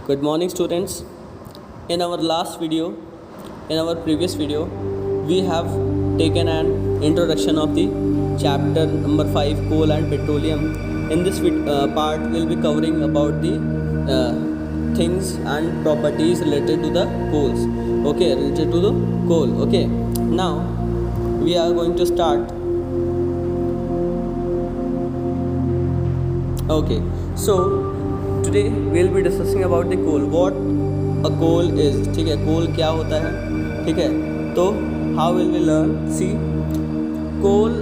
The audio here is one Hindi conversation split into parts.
Good morning, students. In our previous video, we have taken an introduction of the chapter number 5, coal and petroleum. In this part, we'll be covering about the things and properties related to the coals. Okay, related to the coal. Okay, now we are going to start. Okay, so today we'll be discussing about the coal. What a coal is. ठीक है, coal क्या होता है. ठीक है, तो how will we learn? See, coal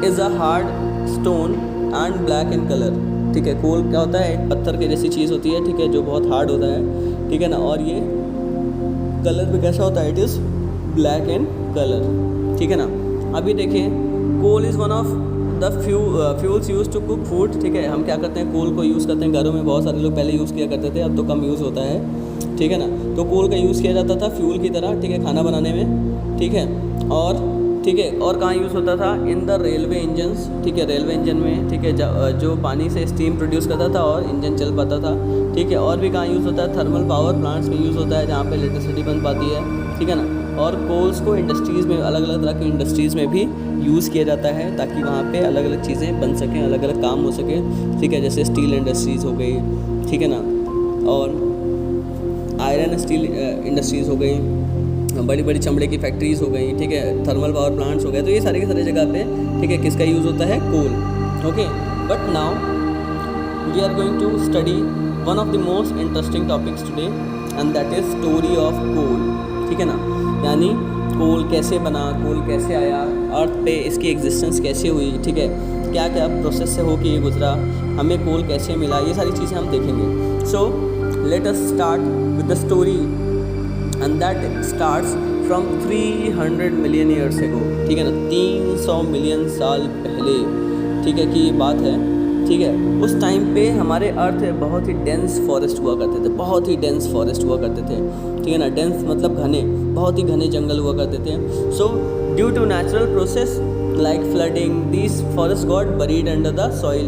is a hard stone and black in color. ठीक है, coal क्या होता है? एक पत्थर के जैसी चीज़ होती है. ठीक है, जो बहुत हार्ड होता है. ठीक है ना, और ये कलर भी कैसा होता है? It is black in colour. ठीक है ना. अभी देखिए, coal is one of the fuels use to cook food. ठीक है, हम क्या करते हैं? कोल को यूज़ करते हैं घरों में. बहुत सारे लोग पहले यूज़ किया करते थे, अब तो कम यूज़ होता है. ठीक है ना. तो कोल का यूज़ किया जाता था फ्यूल की तरह. ठीक है, खाना बनाने में. ठीक है, और ठीक है, और कहाँ यूज़ होता था? In the railway engines. ठीक है, रेलवे इंजन में. ठीक है, जो पानी से स्टीम प्रोड्यूस करता था और इंजन चल पाता था. ठीक है, और भी कहाँ यूज़ होता है? थर्मल पावर प्लांट्स में यूज़ होता है, जहाँ पे इलेक्ट्रिसिटी बन पाती है. ठीक है ना. और कोल्स को इंडस्ट्रीज़ में, अलग अलग तरह की इंडस्ट्रीज़ में भी यूज़ किया जाता है, ताकि वहाँ पे अलग अलग चीज़ें बन सकें, अलग अलग काम हो सके. ठीक है, जैसे स्टील इंडस्ट्रीज़ हो गई. ठीक है ना, और आयरन स्टील इंडस्ट्रीज़ हो गई, बड़ी बड़ी चमड़े की फैक्ट्रीज़ हो गई. ठीक है, थर्मल पावर प्लांट्स हो गए. तो ये सारे के सारे जगह पे, ठीक है, किसका यूज़ होता है? Coal. Okay, but now we are going to study one of the most interesting topics today, and that is story of coal. ठीक है ना, यानी कोल कैसे बना, कोल कैसे आया, अर्थ पे इसकी एग्जिस्टेंस कैसे हुई. ठीक है, क्या क्या प्रोसेस से हो के ये गुजरा, हमें कोल कैसे मिला, ये सारी चीज़ें हम देखेंगे. So let us start with the story, and that starts from 300 million years ago. ठीक है ना, 300 मिलियन साल पहले. ठीक है, कि ये बात है. ठीक है, उस टाइम पे हमारे अर्थ बहुत ही डेंस फॉरेस्ट हुआ करते थे, बहुत ही डेंस फॉरेस्ट हुआ करते थे. ठीक है ना, डेंस मतलब घने, बहुत ही घने जंगल हुआ करते थे. So due to natural process like flooding, this forest got buried under the soil.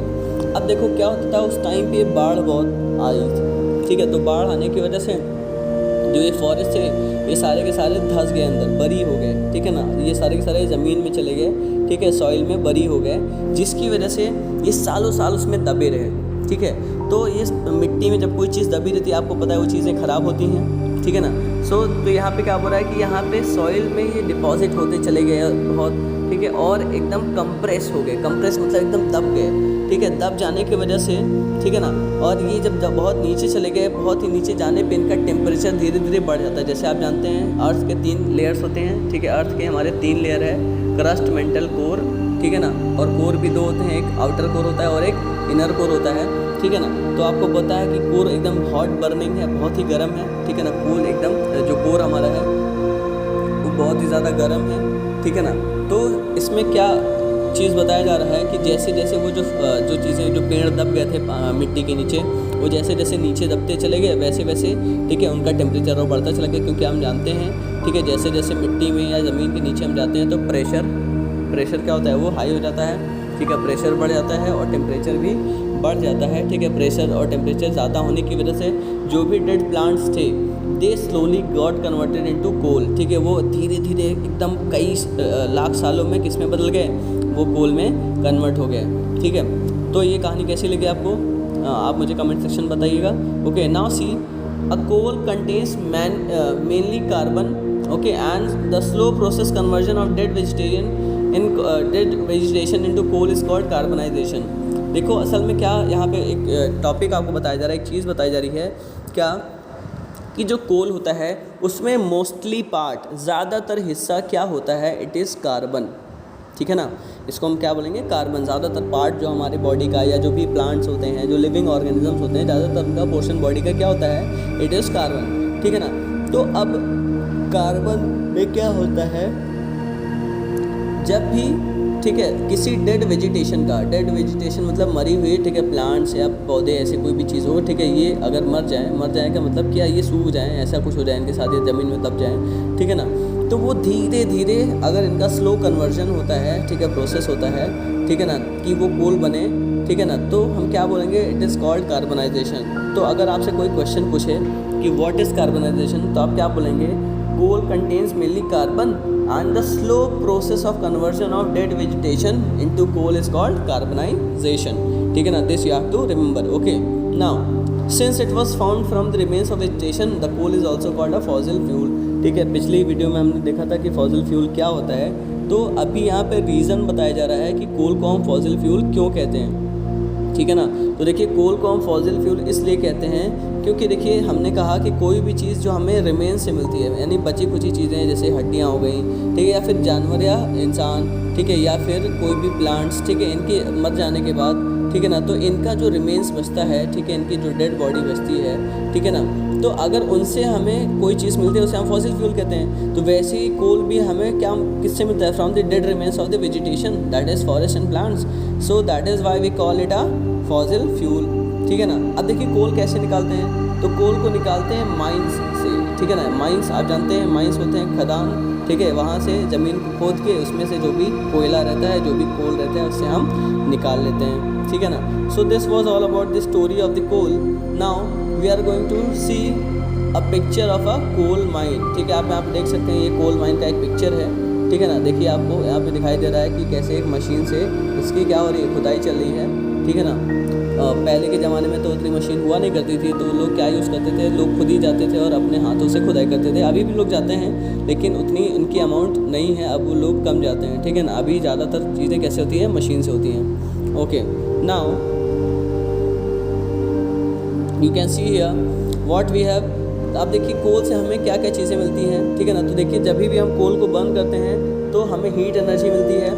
अब देखो क्या होता था उस टाइम पे, बाढ़ बहुत आई थी. ठीक है, तो बाढ़ आने की वजह से जो ये फॉरेस्ट थे, ये सारे के सारे धंस गए अंदर, बरी हो गए. ठीक है ना, ये सारे के सारे ज़मीन में चले गए. ठीक है, सॉइल में बरी हो गए, जिसकी वजह से ये सालों साल उसमें दबे रहे. ठीक है, तो ये मिट्टी में जब कोई चीज़ दबी रहती है, आपको पता है वो चीज़ें ख़राब होती हैं. ठीक है ना. सो तो यहाँ पे क्या हो रहा है कि यहाँ पे सॉइल में ये डिपॉजिट होते चले गए बहुत. ठीक है, और एकदम कंप्रेस हो गए. कंप्रेस मतलब एकदम दब गए. ठीक है, दब जाने की वजह से, ठीक है ना, और ये जब बहुत नीचे चले गए, बहुत ही नीचे जाने पे इनका टेम्परेचर धीरे धीरे बढ़ जाता है. जैसे आप जानते हैं, अर्थ के 3 लेयर्स होते हैं. ठीक है, अर्थ के हमारे 3 लेयर है, क्रस्ट, मेंटल, कोर. ठीक है ना, और कोर भी 2 होते हैं, एक आउटर कोर होता है और एक इनर कोर होता है. ठीक है ना, तो आपको पता है कि कोर एकदम हॉट बर्निंग है, बहुत ही गर्म है. ठीक है ना, कोर एकदम जो कोर हमारा है वो बहुत ही ज़्यादा गर्म है. ठीक है ना, तो इसमें क्या चीज़ बताया जा रहा है कि जैसे जैसे वो जो चीज़ें, जो पेड़ दब गए थे मिट्टी के नीचे, वो जैसे जैसे नीचे दबते चले गए, वैसे वैसे, ठीक है, उनका टेम्परेचर और बढ़ता चला गया. क्योंकि हम जानते हैं, ठीक है, जैसे जैसे मिट्टी में या ज़मीन के नीचे हम जाते हैं, तो प्रेशर क्या होता है? वो हाई हो जाता है. ठीक है, प्रेशर बढ़ जाता है और टेम्परेचर भी बढ़ जाता है. ठीक है, प्रेशर और टेम्परेचर ज़्यादा होने की वजह से जो भी डेड प्लांट्स थे, they slowly got converted into coal. ठीक है, वो धीरे धीरे एकदम कई लाख सालों में किस में बदल गए? वो कोल में कन्वर्ट हो गए. ठीक है, तो ये कहानी कैसी लगी आपको? आप मुझे कमेंट सेक्शन बताइएगा. Okay, now see, a coal contains mainly carbon. Okay, and the slow process conversion of dead vegetation into coal is called carbonisation. देखो असल में क्या यहाँ पे एक टॉपिक आपको बताया जा रहा है, एक चीज़ बताई जा रही है क्या, कि जो कोल होता है उसमें मोस्टली पार्ट, ज़्यादातर हिस्सा क्या होता है? It is carbon. ठीक है ना, इसको हम क्या बोलेंगे? कार्बन. ज़्यादातर पार्ट जो हमारे बॉडी का, या जो भी प्लांट्स होते हैं, जो लिविंग ऑर्गेनिजम्स होते हैं, ज़्यादातर उनका पोर्शन बॉडी का क्या होता है? It is carbon. ठीक है ना. तो अब कार्बन में क्या होता है, जब भी, ठीक है, किसी डेड वेजिटेशन मतलब मरी हुई, ठीक है, प्लांट्स या पौधे, ऐसे कोई भी चीज़ हो, ठीक है, ये अगर मर जाए का मतलब क्या? ये सूख जाएँ, ऐसा कुछ हो जाए इनके साथ, ये ज़मीन में दब जाएँ. ठीक है ना, तो वो धीरे धीरे अगर इनका स्लो कन्वर्जन होता है, ठीक है, प्रोसेस होता है, ठीक है ना, कि वो कोल बने, ठीक है ना, तो हम क्या बोलेंगे, इट इज़ कॉल्ड कार्बनाइजेशन। तो अगर आपसे कोई क्वेश्चन पूछे कि व्हाट इज़ कार्बनाइजेशन, तो आप क्या बोलेंगे, coal contains mainly carbon and the slow process of conversion of dead vegetation into coal is called carbonization, ठीक है ना, this you have to remember, okay। Now since it was found from the remains of vegetation, the coal is also called a fossil fuel, ठीक है। पिछली वीडियो में हमने देखा था कि फॉसिल फ्यूल क्या होता है, तो अभी यहाँ पे रीज़न बताया जा रहा है कि कोल को हम फॉसिल फ्यूल क्यों कहते हैं, ठीक है ना। तो देखिए कोल को हम फॉसिल फ्यूल इसलिए कहते हैं क्योंकि देखिए हमने कहा कि कोई भी चीज़ जो हमें रिमेन से मिलती है, यानी बची कुची चीज़ें जैसे हड्डियाँ हो गई, ठीक है, या फिर जानवर या इंसान, ठीक है, या फिर कोई भी प्लांट्स, ठीक है, इनके मर जाने के बाद, ठीक है ना, तो इनका जो रिमेन्स बचता है, ठीक है, इनकी जो डेड बॉडी बचती है, ठीक है ना, तो अगर उनसे हमें कोई चीज़ मिलती है उसे हम फॉसिल फ्यूल कहते हैं। तो वैसे ही कोल भी हमें क्या किससे मिलता है, from the dead remains of the vegetation, that is forest and plants, so that is why we call it a fossil fuel, ठीक है ना। अब देखिए कोल कैसे निकालते हैं, तो कोल को निकालते हैं माइंस से, ठीक है ना। माइंस आप जानते हैं, माइंस होते हैं खदान, ठीक है, वहाँ से ज़मीन को खोद के उसमें से जो भी कोयला रहता है, जो भी कोल रहता है, उससे हम निकाल लेते हैं, ठीक है ना। So this was all about the story of the coal. Now we are going to see a picture of a coal mine, ठीक है। आप देख सकते हैं ये कोल माइन का एक पिक्चर है, ठीक है ना। देखिए आपको यहाँ पे दिखाई दे रहा है कि कैसे एक मशीन से इसकी क्या हो रही है, खुदाई चल रही है, ठीक है ना। पहले के ज़माने में तो उतनी मशीन हुआ नहीं करती थी, तो लोग क्या यूज़ करते थे, लोग खुद ही जाते थे और अपने हाथों से खुदाई करते थे। अभी भी लोग जाते हैं लेकिन उतनी उनकी अमाउंट नहीं है, अब वो लोग कम जाते हैं, ठीक है ना। अभी ज़्यादातर चीज़ें कैसे होती हैं, मशीन से होती हैं, okay. Now you can see here what we have. आप देखिए कोल से हमें क्या क्या चीज़ें मिलती हैं, ठीक है ना। तो देखिए जब भी हम कोल को बर्न करते हैं तो हमें हीट एनर्जी मिलती है,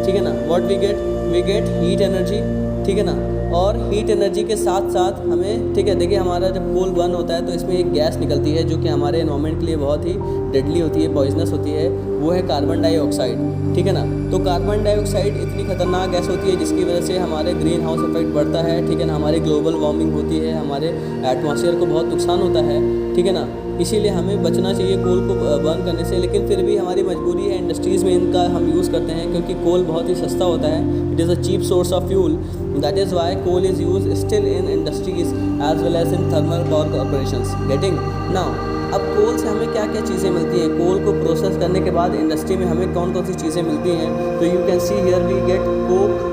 ठीक है ना। What we get heat energy, ठीक है ना। और हीट एनर्जी के साथ साथ हमें, ठीक है, देखिए हमारा जब कोल बर्न होता है तो इसमें एक गैस निकलती है जो कि हमारे एनवायरनमेंट के लिए बहुत ही डेडली होती है, पॉइजनस होती है, वो है कार्बन डाइऑक्साइड, ठीक है ना। तो कार्बन डाइऑक्साइड इतनी खतरनाक गैस होती है जिसकी वजह से हमारे ग्रीन हाउस इफेक्ट बढ़ता है, ठीक है ना। हमारी ग्लोबल वार्मिंग होती है, हमारे एटमॉस्फेयर को बहुत नुकसान होता है, ठीक है ना। इसीलिए हमें बचना चाहिए कोल को बर्न करने से, लेकिन फिर भी हमारी मजबूरी है, इंडस्ट्रीज़ में इनका हम यूज़ करते हैं क्योंकि कोल बहुत ही सस्ता होता है। It is a cheap source of fuel, that is why coal is use still in industries as well as in thermal power corporations. Getting now. अब कोल से हमें क्या क्या चीज़ें मिलती हैं, कोल को प्रोसेस करने के बाद इंडस्ट्री में हमें कौन कौन सी चीज़ें मिलती हैं, तो you can see here we get coke,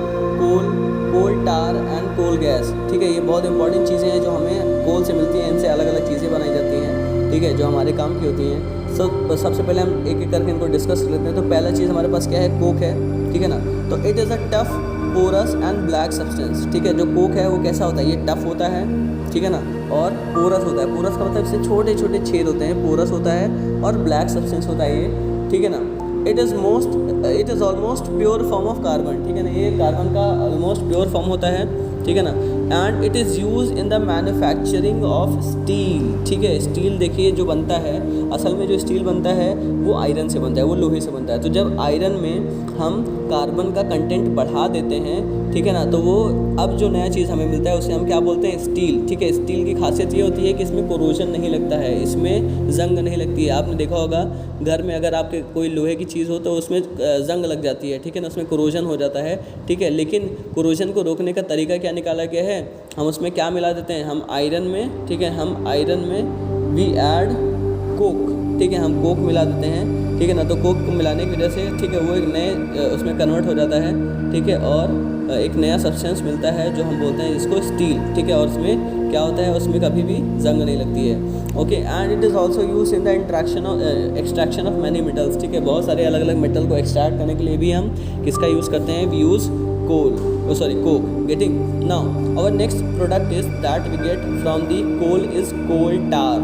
coal tar and coal gas, ठीक है। ये बहुत इंपॉर्टेंट चीज़ें हैं जो हमें कोल से मिलती हैं, इनसे अलग अलग चीज़ें बनाई जाती हैं, ठीक है, जो हमारे काम की होती हैं। सबसे पहले हम एक एक करके इनको डिस्कस कर लेते हैं। तो पहला चीज़ हमारे पास क्या है, कोक है, ठीक है ना। तो it is a tough porous and black substance, ठीक है। जो कोक है वो कैसा होता है, ये टफ होता है, ठीक है ना, और पोरस होता है। पोरस का मतलब इससे छोटे छोटे छेद होते हैं, पोरस होता है, और ब्लैक सब्सटेंस होता है ये, ठीक है ना। It is almost pure form of carbon, ठीक है ना। ये कार्बन का ऑलमोस्ट प्योर फॉर्म होता है, ठीक है ना। And it is use in the manufacturing of steel, ठीक है। स्टील देखिए जो बनता है, असल में जो स्टील बनता है वो आयरन से बनता है, वो लोहे से बनता है। तो जब आयरन में हम कार्बन का कंटेंट बढ़ा देते हैं, ठीक है ना, तो वो अब जो नया चीज़ हमें मिलता है उसे हम क्या बोलते हैं, स्टील, ठीक है। स्टील की खासियत ये होती है कि इसमें कोरोजन नहीं लगता है, इसमें जंग नहीं लगती है। आपने देखा होगा घर में अगर आपके कोई लोहे की चीज़ हो तो उसमें जंग लग जाती है, ठीक है ना, उसमें कोरोजन हो जाता है, ठीक है। लेकिन कोरोजन को रोकने का तरीका क्या निकाला गया है, हम उसमें क्या मिला देते हैं, हम आयरन में, ठीक है, हम आयरन में वी ऐड कोक, ठीक है, हम कोक मिला देते हैं, ठीक है ना। तो कोक को मिलाने की वजह से, ठीक है, वो एक नए उसमें कन्वर्ट हो जाता है, ठीक है, और एक नया सब्सटेंस मिलता है जो हम बोलते हैं इसको स्टील, ठीक है। और उसमें क्या होता है, उसमें कभी भी जंग नहीं लगती है, okay. And it is also use in the extraction of many metals, ठीक है। बहुत सारे अलग अलग मेटल को एक्सट्रैक्ट करने के लिए भी हम किसका यूज़ करते हैं, we use coke, getting now our next product is that we get from the coal is coal tar।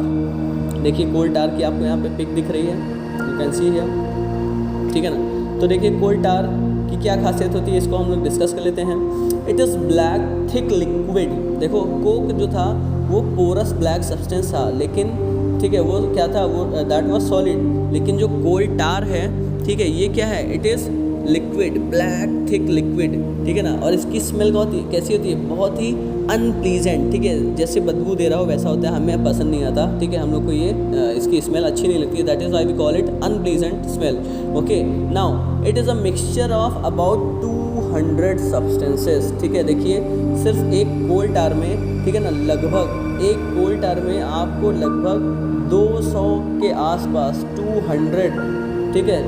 देखिए कोल टार की आपको यहाँ पे पिक दिख रही है, यू कैन सी हियर, ठीक है ना। तो देखिए कोल टार की क्या खासियत होती है, इसको हम लोग डिस्कस कर लेते हैं। It is black thick liquid. देखो कोक जो था वो पोरस ब्लैक सब्सटेंस था, लेकिन ठीक है वो क्या था, वो दैट वाज सॉलिड। लेकिन जो कोल टार है, ठीक है, ये क्या है, it is liquid, black thick liquid, ठीक है ना। और इसकी स्मेल कैसी होती है, बहुत ही अनप्लीजेंट, ठीक है, जैसे बदबू दे रहा हो वैसा होता है, हमें पसंद नहीं आता, ठीक है, हम लोग को ये इसकी स्मेल अच्छी नहीं लगती है, that is why we call it unpleasant smell. Okay, now it is a mixture of about 200 substances, ठीक है। देखिए सिर्फ एक कोल टार में, ठीक है ना, लगभग एक कोल टार में आपको लगभग 200 के आसपास 200, ठीक है,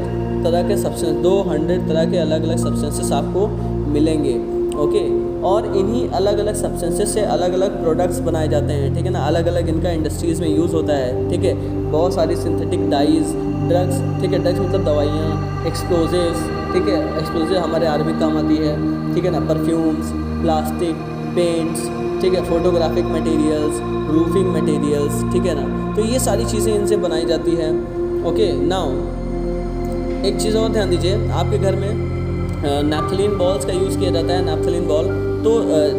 तरह के सब्सटेंस, 200 तरह के अलग अलग सब्सटेंसेस आपको मिलेंगे। ओके, और इन्हीं अलग अलग सब्सटेंसेस से अलग अलग प्रोडक्ट्स बनाए जाते हैं, ठीक है ना, अलग अलग इनका इंडस्ट्रीज़ में यूज़ होता है, ठीक है। बहुत सारी सिंथेटिक डाइज, ड्रग्स, ठीक है, ड्रग्स मतलब दवाइयाँ, एक्सप्लोजिव्स, ठीक है, एक्सप्लोजिव हमारे आर्मी काम आती है, ठीक है ना, परफ्यूम्स, प्लास्टिक, पेंट्स, ठीक है, फोटोग्राफिक मटेरियल्स, रूफिंग मटेरियल्स, ठीक है ना, तो ये सारी चीज़ें इनसे बनाई जाती हैं। ओके, नाउ एक चीज़ और ध्यान दीजिए, आपके घर में नैप्थलीन बॉल्स का यूज़ किया जाता है, नैप्थलीन बॉल, तो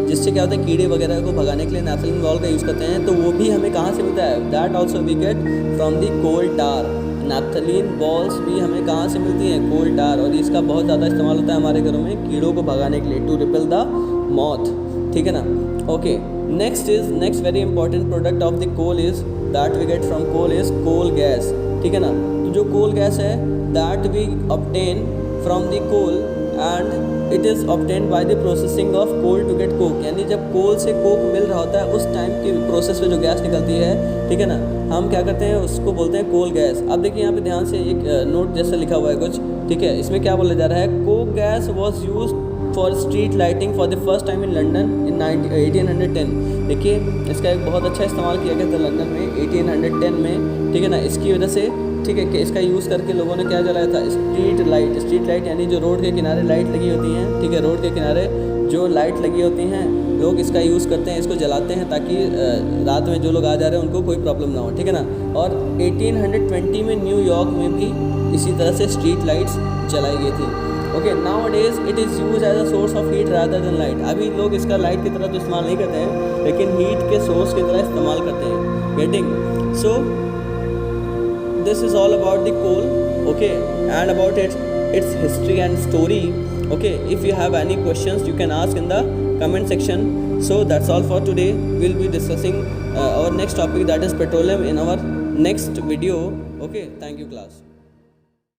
जिससे क्या होता है, कीड़े वगैरह को भगाने के लिए नैप्थलीन बॉल का यूज़ करते हैं, तो वो भी हमें कहाँ से मिलता है, that also we get from the coal tar. Naphthalene balls भी हमें कहाँ से मिलती हैं, कोल टार, और इसका बहुत ज़्यादा इस्तेमाल होता है हमारे घरों में कीड़ों को भगाने के लिए, टू रिपेल द मॉथ, ठीक है ना। Okay, next very important product of the coal is that we get from coal is coal gas, ठीक है ना। तो जो कोल गैस है that we obtain from the coal and it is obtain by the processing of coal to get coke, यानी जब कोल से कोक मिल रहा होता है उस टाइम के प्रोसेस में जो गैस निकलती है, ठीक है ना, हम क्या करते हैं, उसको बोलते हैं कोल गैस। अब देखिए यहाँ पे ध्यान से एक नोट जैसा लिखा हुआ है कुछ, ठीक है, इसमें क्या बोला जा रहा है, Coke gas was use for street lighting for the first time in London in 1810। देखिए इसका एक बहुत अच्छा इस्तेमाल किया गया था लंदन में 1810 में, ठीक है ना, इसकी वजह से, ठीक है, कि इसका यूज़ करके लोगों ने क्या जलाया था, स्ट्रीट लाइट यानी जो रोड के किनारे लाइट लगी होती हैं, ठीक है, रोड के किनारे जो लाइट लगी होती हैं, लोग इसका यूज़ करते हैं, इसको जलाते हैं ताकि रात में जो लोग आ जा रहे हैं उनको कोई प्रॉब्लम ना हो, ठीक है ना। और 1820 में न्यूयॉर्क में भी इसी तरह से स्ट्रीट लाइट्स जलाई गई थी। Okay, nowadays it is use as a source of heat rather than light. अभी लोग इसका लाइट की तरह तो इस्तेमाल नहीं करते हैं, लेकिन हीट के सोर्स की तरह इस्तेमाल करते हैं। Getting, so this is all about the coal, okay, and about its history and story. Okay, if you have any questions you can ask in the comment section. So that's all for today. We'll be discussing our next topic, that is petroleum, in our next video. Okay, thank you class.